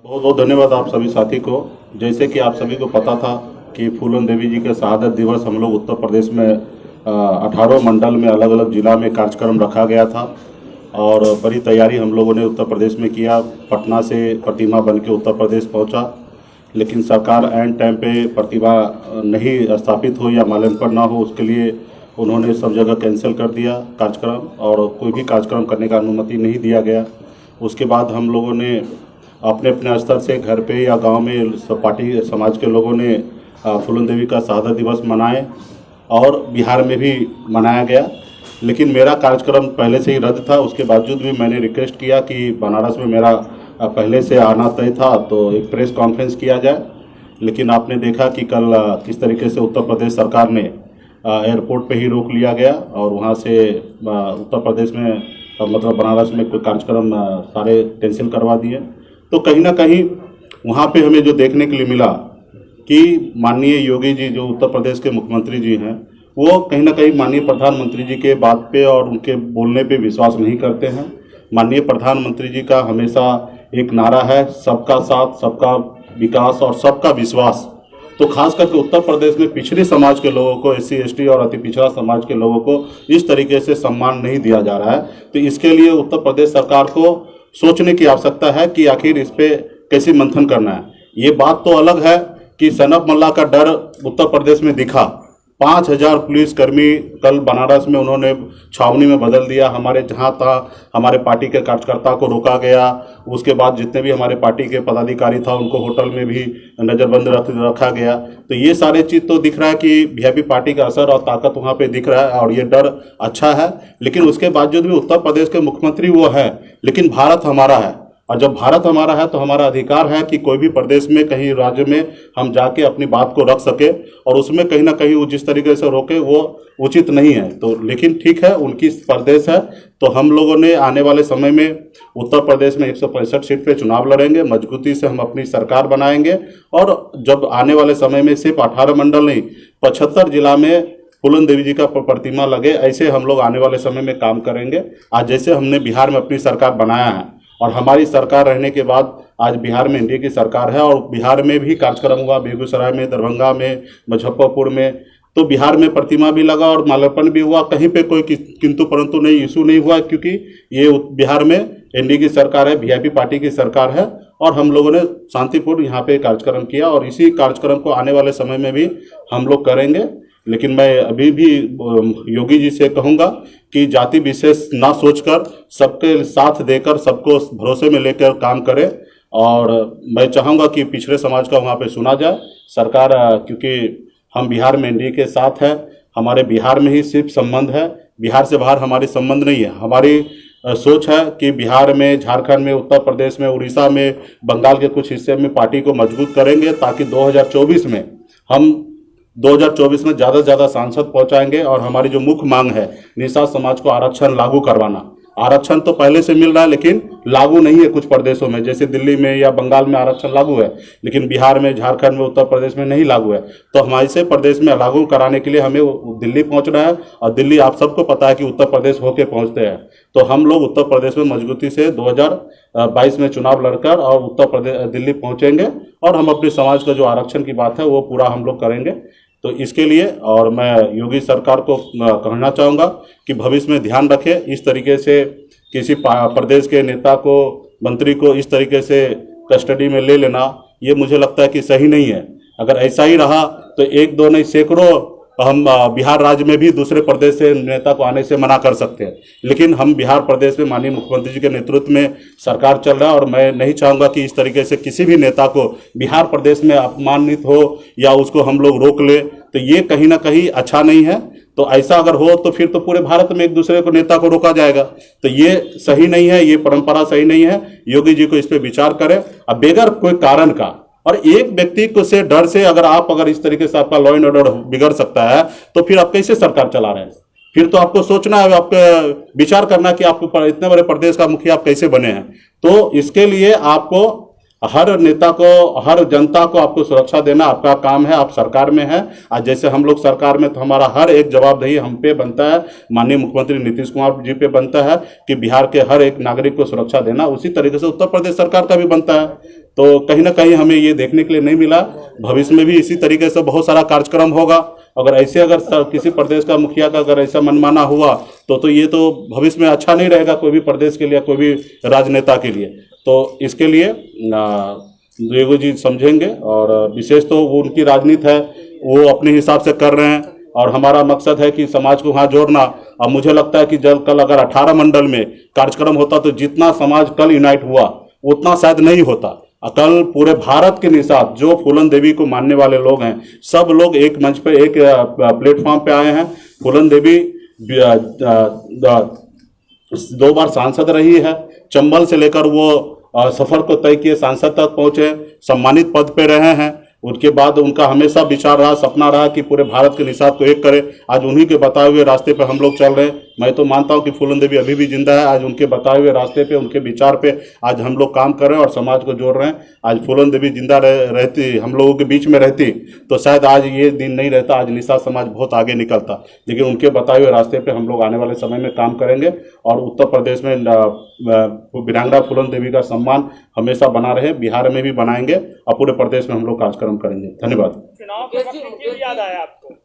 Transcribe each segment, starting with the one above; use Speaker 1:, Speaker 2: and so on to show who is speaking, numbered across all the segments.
Speaker 1: बहुत बहुत धन्यवाद आप सभी साथी को। जैसे कि आप सभी को पता था कि फूलन देवी जी के शहादत दिवस हम लोग उत्तर प्रदेश में 18 मंडल में अलग अलग जिला में कार्यक्रम रखा गया था और बड़ी तैयारी हम लोगों ने उत्तर प्रदेश में किया। पटना से प्रतिमा बन के उत्तर प्रदेश पहुंचा, लेकिन सरकार एंड टाइम पे प्रतिमा नहीं स्थापित हो या माल्यार्पण ना हो, उसके लिए उन्होंने सब जगह कैंसिल कर दिया कार्यक्रम और कोई भी कार्यक्रम करने का अनुमति नहीं दिया गया। उसके बाद हम लोगों ने अपने अपने स्तर से घर पे या गांव में पार्टी समाज के लोगों ने फूलन देवी का शहादत दिवस मनाए और बिहार में भी मनाया गया। लेकिन मेरा कार्यक्रम पहले से ही रद्द था, उसके बावजूद भी मैंने रिक्वेस्ट किया कि बनारस में मेरा पहले से आना तय था तो एक प्रेस कॉन्फ्रेंस किया जाए। लेकिन आपने देखा कि कल किस तरीके से उत्तर प्रदेश सरकार ने एयरपोर्ट पे ही रोक लिया गया और वहाँ से उत्तर प्रदेश में मतलब बनारस में कोई कार्यक्रम सारे कैंसिल करवा दिए। तो कहीं ना कहीं वहाँ पे हमें जो देखने के लिए मिला कि माननीय योगी जी जो उत्तर प्रदेश के मुख्यमंत्री जी हैं, वो कहीं ना कहीं माननीय प्रधानमंत्री जी के बात पे और उनके बोलने पे विश्वास नहीं करते हैं। माननीय प्रधानमंत्री जी का हमेशा एक नारा है, सबका साथ, सबका विकास और सबका विश्वास। तो खास करके उत्तर प्रदेश में पिछड़े समाज के लोगों को, SC ST और अति पिछड़ा समाज के लोगों को इस तरीके से सम्मान नहीं दिया जा रहा है। तो इसके लिए उत्तर प्रदेश सरकार को सोचने की आवश्यकता है कि आखिर इस पे कैसे मंथन करना है। ये बात तो अलग है कि सनक मल्ला का डर उत्तर प्रदेश में दिखा। 5000 पुलिसकर्मी कल बनारस में उन्होंने छावनी में बदल दिया। हमारे जहाँ था हमारे पार्टी के कार्यकर्ता को रोका गया। उसके बाद जितने भी हमारे पार्टी के पदाधिकारी था उनको होटल में भी नज़रबंद रखा गया। तो ये सारे चीज़ तो दिख रहा है कि वीआईपी पार्टी का असर और ताकत वहाँ पे दिख रहा है और ये डर अच्छा है। लेकिन उसके बावजूद भी उत्तर प्रदेश के मुख्यमंत्री वो है, लेकिन भारत हमारा है और जब भारत हमारा है तो हमारा अधिकार है कि कोई भी प्रदेश में, कहीं राज्य में हम जाके अपनी बात को रख सके और उसमें कहीं ना कहीं वो जिस तरीके से रोके वो उचित नहीं है। तो लेकिन ठीक है, उनकी प्रदेश है। तो हम लोगों ने आने वाले समय में उत्तर प्रदेश में 165 सीट पे चुनाव लड़ेंगे, मजबूती से हम अपनी सरकार बनाएंगे और जब आने वाले समय में सिर्फ 18 मंडल नहीं 75 जिला में फूलन देवी जी का प्रतिमा लगे, ऐसे हम लोग आने वाले समय में काम करेंगे। आज जैसे हमने बिहार में अपनी सरकार बनाया है और हमारी सरकार रहने के बाद आज बिहार में एनडीए की सरकार है और बिहार में भी कार्यक्रम हुआ, बेगूसराय में, दरभंगा में, मुजफ्फरपुर में। तो बिहार में प्रतिमा भी लगा और माल्यार्पण भी हुआ। कहीं पे कोई किंतु परंतु नहीं, इशू नहीं हुआ, क्योंकि ये बिहार में एनडीए की सरकार है, वीआईपी पार्टी की सरकार है और हम लोगों ने शांतिपूर्ण यहाँ पे कार्यक्रम किया और इसी कार्यक्रम को आने वाले समय में भी हम लोग करेंगे। लेकिन मैं अभी भी योगी जी से कहूँगा कि जाति विशेष ना सोचकर सबके साथ देकर सबको भरोसे में लेकर काम करें और मैं चाहूँगा कि पिछड़े समाज का वहाँ पे सुना जाए। सरकार, क्योंकि हम बिहार में एनडीए के साथ है, हमारे बिहार में ही सिर्फ संबंध है, बिहार से बाहर हमारी संबंध नहीं है। हमारी सोच है कि बिहार में, झारखंड में, उत्तर प्रदेश में, उड़ीसा में, बंगाल के कुछ हिस्से में पार्टी को मजबूत करेंगे ताकि 2024 में हम 2024 में ज़्यादा से ज़्यादा सांसद पहुंचाएंगे। और हमारी जो मुख्य मांग है निषाद समाज को आरक्षण लागू करवाना। आरक्षण तो पहले से मिल रहा है लेकिन लागू नहीं है कुछ प्रदेशों में, जैसे दिल्ली में या बंगाल में आरक्षण लागू है, लेकिन बिहार में, झारखंड में, उत्तर प्रदेश में नहीं लागू है। तो हमारे से प्रदेश में लागू कराने के लिए हमें दिल्ली पहुंचना है और दिल्ली आप सबको पता है कि उत्तर प्रदेश होके पहुंचते हैं। तो हम लोग उत्तर प्रदेश में मजबूती से 2022 में चुनाव लड़कर और उत्तर प्रदेश दिल्ली पहुंचेंगे और हम अपने समाज का जो आरक्षण की बात है वो पूरा हम लोग करेंगे। तो इसके लिए और मैं योगी सरकार को कहना चाहूँगा कि भविष्य में ध्यान रखें, इस तरीके से किसी प्रदेश के नेता को, मंत्री को इस तरीके से कस्टडी में ले लेना, ये मुझे लगता है कि सही नहीं है। अगर ऐसा ही रहा तो एक दो नहीं सैकड़ों हम बिहार राज्य में भी दूसरे प्रदेश से नेता को आने से मना कर सकते हैं, लेकिन हम बिहार प्रदेश में माननीय मुख्यमंत्री जी के नेतृत्व में सरकार चल रहा है और मैं नहीं चाहूँगा कि इस तरीके से किसी भी नेता को बिहार प्रदेश में अपमानित हो या उसको हम लोग रोक ले। तो ये कहीं ना कहीं अच्छा नहीं है। तो ऐसा अगर हो तो फिर तो पूरे भारत में एक दूसरे को नेता को रोका जाएगा, तो ये सही नहीं है, ये परंपरा सही नहीं है। योगी जी को इस पर विचार करें। अब बगैर कोई कारण का और एक व्यक्ति को से डर से अगर इस तरीके से आपका लॉ एंड ऑर्डर बिगड़ सकता है तो फिर आप कैसे सरकार चला रहे हैं? फिर तो आपको सोचना है, आपको विचार करना कि आपको इतने बड़े प्रदेश का मुखिया आप कैसे बने हैं। तो इसके लिए आपको हर नेता को, हर जनता को आपको सुरक्षा देना आपका काम है। आप सरकार में है, आज जैसे हम लोग सरकार में, तो हमारा हर एक जवाबदेही हम पे बनता है, माननीय मुख्यमंत्री नीतीश कुमार जी पे बनता है कि बिहार के हर एक नागरिक को सुरक्षा देना। उसी तरीके से उत्तर प्रदेश सरकार का भी बनता है। तो कहीं ना कहीं हमें ये देखने के लिए नहीं मिला। भविष्य में भी इसी तरीके से बहुत सारा कार्यक्रम होगा। अगर ऐसे किसी प्रदेश का मुखिया का अगर ऐसा मनमाना हुआ तो ये तो भविष्य में अच्छा नहीं रहेगा कोई भी प्रदेश के लिए, कोई भी राजनेता के लिए। तो इसके लिए योगी जी समझेंगे, और विशेष तो वो उनकी राजनीति है, वो अपने हिसाब से कर रहे हैं, और हमारा मकसद है कि समाज को वहाँ जोड़ना। अब मुझे लगता है कि जब कल अगर 18 मंडल में कार्यक्रम होता तो जितना समाज कल यूनाइट हुआ उतना शायद नहीं होता। कल पूरे भारत के निसाथ जो फूलन देवी को मानने वाले लोग हैं, सब लोग एक मंच पे, एक प्लेटफॉर्म पे आए हैं। फूलन देवी 2 बार सांसद रही है। चंबल से लेकर वो सफर को तय किए सांसद तक पहुंचे, सम्मानित पद पे रहे हैं। उसके बाद उनका हमेशा विचार रहा, सपना रहा कि पूरे भारत के निसाथ को एक करे। आज उन्हीं के बताए हुए रास्ते पे हम लोग चल रहे हैं। मैं तो मानता हूं कि फूलन देवी अभी भी जिंदा है। आज उनके बताए हुए रास्ते पे, उनके विचार पे आज हम लोग काम कर रहे हैं और समाज को जोड़ रहे हैं। आज फूलन देवी जिंदा रहती, हम लोगों के बीच में रहती, तो शायद आज ये दिन नहीं रहता, आज निषाद समाज बहुत आगे निकलता। लेकिन उनके बताए हुए रास्ते पे हम लोग आने वाले समय में काम करेंगे, और उत्तर प्रदेश में वीरांगना फूलन देवी का सम्मान हमेशा बना रहे, बिहार में भी बनाएंगे, और पूरे प्रदेश में हम लोग कार्यक्रम करेंगे। धन्यवाद।
Speaker 2: याद आया आपको?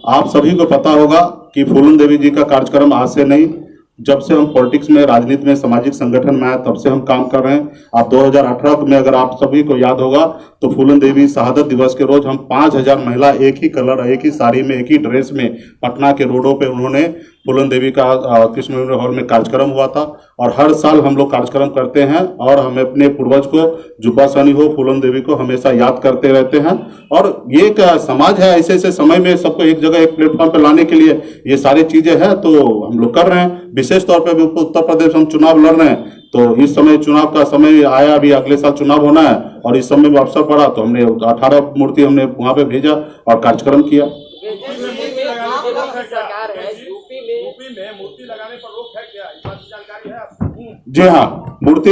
Speaker 1: आप सभी को पता होगा कि फूलन देवी जी का कार्यक्रम आज से नहीं, जब से हम पॉलिटिक्स में, राजनीति में, सामाजिक संगठन में आए तब से हम काम कर रहे हैं। आप 2018 में अगर आप सभी को याद होगा तो फूलन देवी शहादत दिवस के रोज हम 5000 महिला एक ही कलर, एक ही साड़ी में, एक ही ड्रेस में पटना के रोडों पे उन्होंने फूलन देवी का कृष्ण मेमोरियल हॉल में कार्यक्रम हुआ था। और हर साल हम लोग कार्यक्रम करते हैं, और हम अपने पूर्वज को, जुब्बा सहनी हो, फूलन देवी को हमेशा याद करते रहते हैं। और ये एक समाज है, ऐसे ऐसे समय में सबको एक जगह, एक प्लेटफॉर्म पे लाने के लिए ये सारी चीजें हैं, तो हम लोग कर रहे हैं। विशेष तौर पर उत्तर प्रदेश हम चुनाव लड़ रहे हैं, तो इस समय चुनाव का समय आया, अभी अगले साल चुनाव होना है, और इस समय में अवसर पड़ा तो हमने 18 मूर्ति हमने वहां पे भेजा और कार्यक्रम किया।
Speaker 2: यूपी में मूर्ति लगाने पर रोक है क्या? इस बात की जानकारी है आपको?
Speaker 1: जी हाँ, मूर्ति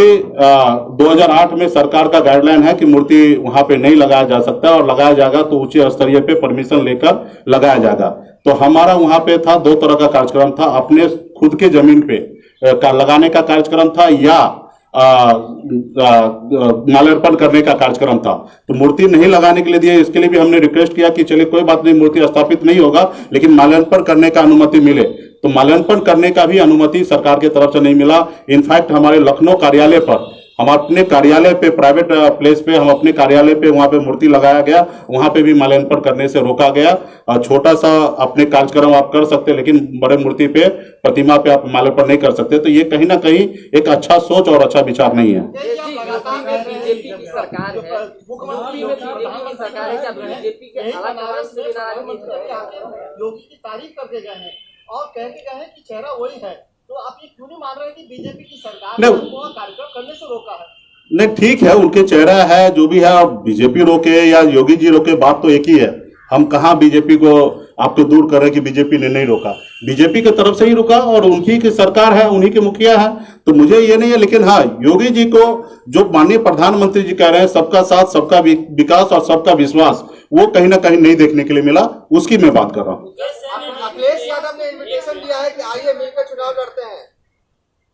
Speaker 1: 2008 में सरकार का गाइडलाइन है कि मूर्ति वहां पे नहीं लगाया जा सकता, और लगाया जाएगा तो उच्च स्तरीय पे परमिशन लेकर लगाया जाएगा। तो हमारा वहां पे था 2 तरह का कार्यक्रम था, अपने खुद के जमीन पे का लगाने का कार्यक्रम था, या माल्यार्पण करने का कार्यक्रम था। तो मूर्ति नहीं लगाने के लिए दिए, इसके लिए भी हमने रिक्वेस्ट किया कि चलिए कोई बात नहीं, मूर्ति स्थापित नहीं होगा, लेकिन माल्यार्पण करने का अनुमति मिले। तो माल्यार्पण करने का भी अनुमति सरकार की तरफ से नहीं मिला। इनफैक्ट हमारे लखनऊ कार्यालय पर, हम अपने कार्यालय पे, प्राइवेट प्लेस पे, हम अपने कार्यालय पे वहां पे मूर्ति लगाया गया, वहां पे भी माल्यार्पण करने से रोका गया। छोटा सा अपने कार्यक्रम आप कर सकते, लेकिन बड़े मूर्ति पे, प्रतिमा पे आप माल्यार्पण नहीं कर सकते। तो ये कहीं ना कहीं एक अच्छा सोच और अच्छा विचार नहीं है।
Speaker 3: बीजेपी की सरकार है, मुख्यमंत्री में बीजेपी की सरकार है, क्या बीजेपी के
Speaker 4: योगी की तारीफ करके गए हैं और कह के गए हैं कि चेहरा वही है, तो आप ये क्यों नहीं मान रहे कि बीजेपी की सरकार ने उनको कार्यक्रम करने से रोका है?
Speaker 1: नहीं, ठीक है, उनके चेहरा है, जो भी है, बीजेपी रोके या योगी जी रोके, बात तो एक ही है। हम कहाँ बीजेपी को आपको दूर कर रहे कि बीजेपी ने नहीं रोका, बीजेपी की तरफ से ही रुका, और उनकी की सरकार है, उन्हीं के मुखिया है, तो मुझे ये नहीं है। लेकिन हाँ, योगी जी को जो माननीय प्रधानमंत्री जी कह रहे हैं, सबका साथ, सबका विकास और सबका विश्वास, वो कहीं ना कहीं नहीं देखने के लिए मिला, उसकी मैं बात कर रहा हूँ।
Speaker 4: अखिलेश यादव ने इन्विटेशन दिया है कि आइए मिलकर चुनाव लड़ते हैं।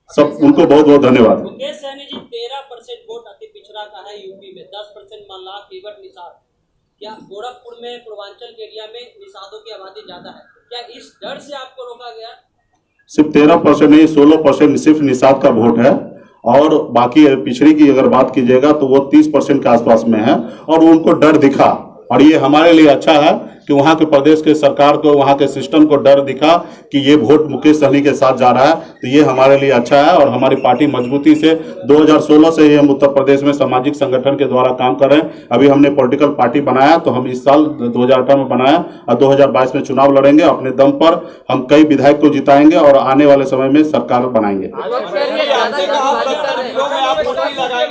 Speaker 1: सब उनको बहुत बहुत धन्यवाद।
Speaker 5: मुकेश सहनी जी, 13% वोट अति पिछड़ा का है यूपी में, 10% मामला केवट निषाद। क्या गोरखपुर में, पूर्वांचल के एरिया में निषादों की आबादी ज्यादा है, क्या इस डर से आपको रोका गया?
Speaker 1: सिर्फ 13% नहीं, 16% सिर्फ निषाद का वोट है, और बाकी पिछड़ी की अगर बात कीजिएगा तो वो 30% के आसपास में है, और उनको डर दिखा। और ये हमारे लिए अच्छा है कि वहां के प्रदेश के सरकार को, वहां के सिस्टम को डर दिखा कि ये वोट मुकेश सहनी के साथ जा रहा है, तो ये हमारे लिए अच्छा है। और हमारी पार्टी मजबूती से 2016 से ही हम उत्तर प्रदेश में सामाजिक संगठन के द्वारा काम कर रहे हैं। अभी हमने पॉलिटिकल पार्टी बनाया, तो हम इस साल 2018 में बनाया, और 2022 में चुनाव लड़ेंगे। अपने दम पर हम कई विधायक को जिताएंगे और आने वाले समय में सरकार बनाएंगे।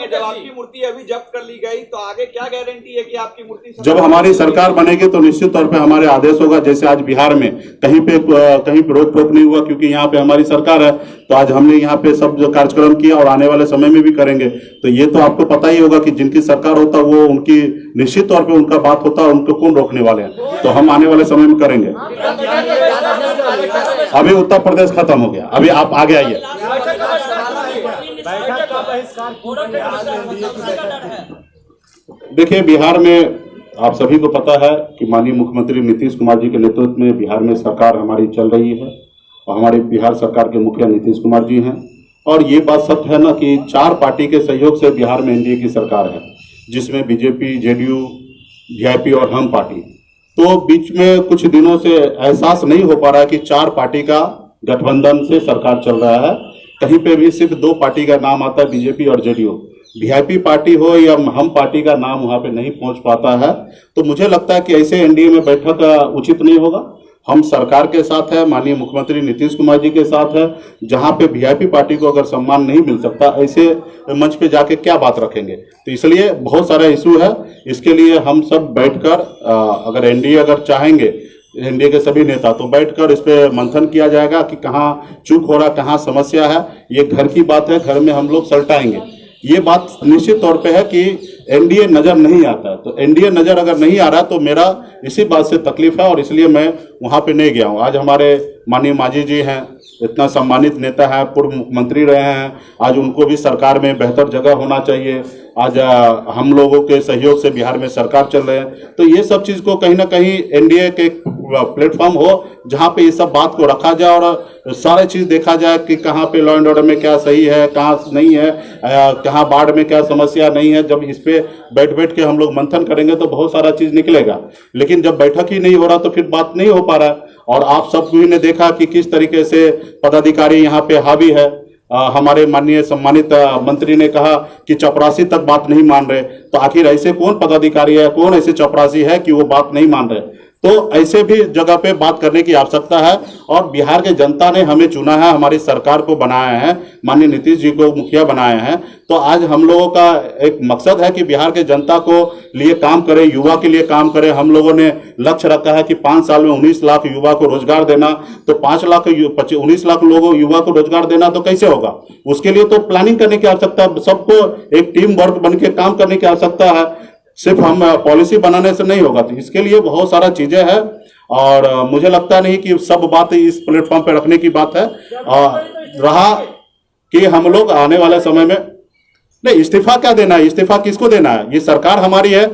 Speaker 2: जब आपकी मूर्ति अभी जब्त कर ली गई तो आगे क्या गारंटी है कि आपकी मूर्ति?
Speaker 1: जब हमारी सरकार बनेगी तो निश्चित तौर तौर पे हमारे आदेश होगा। जैसे आज बिहार में कहीं पे रोक टोक नहीं हुआ क्योंकि यहाँ पे हमारी सरकार है, तो आज हमने यहाँ पे सब जो कार्यक्रम किया और आने वाले समय में भी करेंगे। तो ये तो आपको पता ही होगा कि जिनकी सरकार होता है वो उनकी निश्चित तौर पे उनका बात होता है, उनको कौन रोकने वाले हैं। तो हम आने वाले समय में करेंगे। अभी उत्तर प्रदेश खत्म हो गया, अभी आप आगे आइए। देखिए, बिहार में आप सभी को पता है कि माननीय मुख्यमंत्री नीतीश कुमार जी के नेतृत्व में बिहार में सरकार हमारी चल रही है और हमारी बिहार सरकार के मुखिया नीतीश कुमार जी हैं। और ये बात सत्य है ना कि 4 पार्टी के सहयोग से बिहार में एनडीए की सरकार है, जिसमें बीजेपी, जेडीयू, वीआईपी और हम पार्टी। तो बीच में कुछ दिनों से एहसास नहीं हो पा रहा है कि 4 पार्टी का गठबंधन से सरकार चल रहा है। कहीं पे भी सिर्फ 2 पार्टी का नाम आता है, बीजेपी और जेडीयू। वीआईपी पार्टी हो या हम पार्टी का नाम वहां पे नहीं पहुंच पाता है। तो मुझे लगता है कि ऐसे एनडीए में बैठक उचित नहीं होगा। हम सरकार के साथ है, माननीय मुख्यमंत्री नीतीश कुमार जी के साथ है। जहां पे वीआईपी पार्टी को अगर सम्मान नहीं मिल सकता, ऐसे मंच पे जाके क्या बात रखेंगे। तो इसलिए बहुत सारा इशू है। इसके लिए हम सब बैठकर अगर एनडीए अगर चाहेंगे, एनडीए के सभी नेता, तो बैठकर इस पे मंथन किया जाएगा कि कहाँ चूक हो रहा, कहाँ समस्या है। ये घर की बात है, घर में हम लोग सलटाएंगे। ये बात निश्चित तौर पे है कि एनडीए नजर नहीं आता है। तो एनडीए नजर अगर नहीं आ रहा तो मेरा इसी बात से तकलीफ है और इसलिए मैं वहां पे नहीं गया हूं। आज हमारे माननीय मांझी जी हैं, इतना सम्मानित नेता है, पूर्व मुख्यमंत्री रहे हैं। आज उनको भी सरकार में बेहतर जगह होना चाहिए। आज हम लोगों के सहयोग से बिहार में सरकार चल रहे हैं। तो ये सब चीज को कहीं ना कहीं एनडीए के प्लेटफॉर्म हो जहां पे ये सब बात को रखा जाए और सारी चीज देखा जाए कि कहाँ पे लॉ एंड ऑर्डर में क्या सही है, कहाँ नहीं है, कहाँ बाढ़ में क्या समस्या नहीं है। जब इस पे बैठ के हम लोग मंथन करेंगे तो बहुत सारा चीज निकलेगा। लेकिन जब बैठक ही नहीं हो रहा तो फिर बात नहीं हो पा रहा है। और आप सब ने देखा कि किस तरीके से पदाधिकारी यहाँ पे हावी है। हमारे माननीय सम्मानित मंत्री ने कहा कि चपरासी तक बात नहीं मान रहे। तो आखिर ऐसे कौन पदाधिकारी है, कौन ऐसे चपरासी है कि वो बात नहीं मान रहे। तो ऐसे भी जगह पे बात करने की आवश्यकता है। और बिहार के जनता ने हमें चुना है, हमारी सरकार को बनाया है, माननीय नीतीश जी को मुखिया बनाया है। तो आज हम लोगों का एक मकसद है कि बिहार के जनता को लिए काम करें, युवा के लिए काम करें। हम लोगों ने लक्ष्य रखा है कि 5 साल में 19 लाख युवा को रोजगार देना। तो 19 लाख लोगों युवा को रोजगार देना तो कैसे होगा। उसके लिए तो प्लानिंग करने की आवश्यकता है, सबको एक टीम वर्क बन के काम करने की आवश्यकता है। सिर्फ हम पॉलिसी बनाने से नहीं होगा। तो इसके लिए बहुत सारा चीजें हैं और मुझे लगता नहीं कि सब बात इस प्लेटफॉर्म पे रखने की बात है। रहा कि हम लोग आने वाले समय में नहीं, इस्तीफा क्या देना है, इस्तीफा किसको देना है। ये सरकार हमारी है।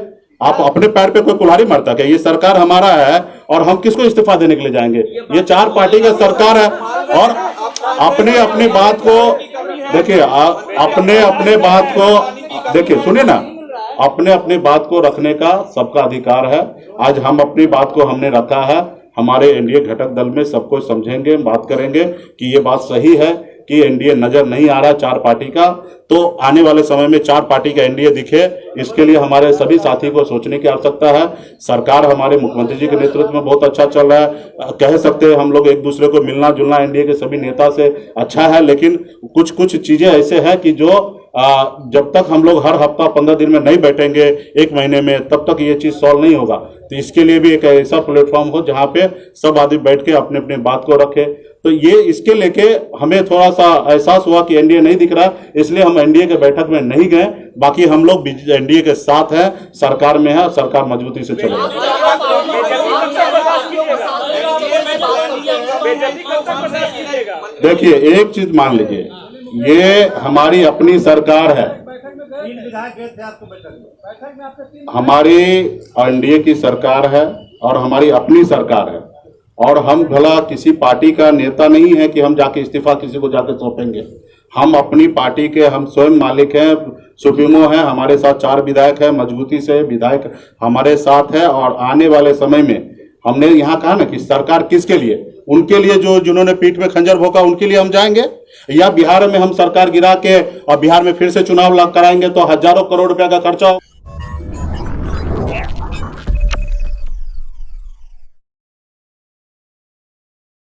Speaker 1: आप अपने पैर पे कोई कुल्हाड़ी मारता क्या। ये सरकार हमारा है और हम किसको इस्तीफा देने के लिए जाएंगे। ये 4 पार्टी का सरकार है और अपने बात को देखिए, अपने बात को देखिए, सुनिए ना, अपने बात को रखने का सबका अधिकार है। आज हम अपनी बात को हमने रखा है। हमारे एनडीए घटक दल में सबको समझेंगे, बात करेंगे कि ये बात सही है कि एनडीए नजर नहीं आ रहा 4 पार्टी का। तो आने वाले समय में 4 पार्टी का एनडीए दिखे, इसके लिए हमारे सभी साथी को सोचने की आवश्यकता है। सरकार हमारे मुख्यमंत्री जी के नेतृत्व में बहुत अच्छा चल रहा है। कह सकते हैं हम लोग एक दूसरे को मिलना जुलना एनडीए के सभी नेता से अच्छा है। लेकिन कुछ चीजें ऐसे हैं कि जो जब तक हम लोग हर हफ्ता 15 दिन में नहीं बैठेंगे, 1 महीने में, तब तक ये चीज सॉल्व नहीं होगा। तो इसके लिए भी एक ऐसा प्लेटफॉर्म हो जहां पे सब आदमी बैठ के अपने बात को रखे। तो ये इसके लेके हमें थोड़ा सा एहसास हुआ कि एनडीए नहीं दिख रहा, इसलिए हम एनडीए के बैठक में नहीं गए। बाकी हम लोग एनडीए के साथ हैं, सरकार में है, सरकार मजबूती से चलेगी। देखिए, एक चीज मान लीजिए, ये हमारी अपनी सरकार है, हमारी एनडीए की सरकार है और हमारी अपनी सरकार है। और हम भला किसी पार्टी का नेता नहीं है कि हम जाके इस्तीफा किसी को जाके सौंपेंगे। हम अपनी पार्टी के हम स्वयं मालिक हैं, सुप्रीमो हैं। हमारे साथ 4 विधायक हैं, मजबूती से विधायक हमारे साथ है। और आने वाले समय में हमने यहाँ कहा ना कि सरकार किसके लिए, उनके लिए जो जिन्होंने पीठ में खंजर भोंका उनके लिए हम जाएंगे। या बिहार में हम सरकार गिरा के और बिहार में फिर से चुनाव कराएंगे तो हजारों करोड़ रुपया का खर्चा हो।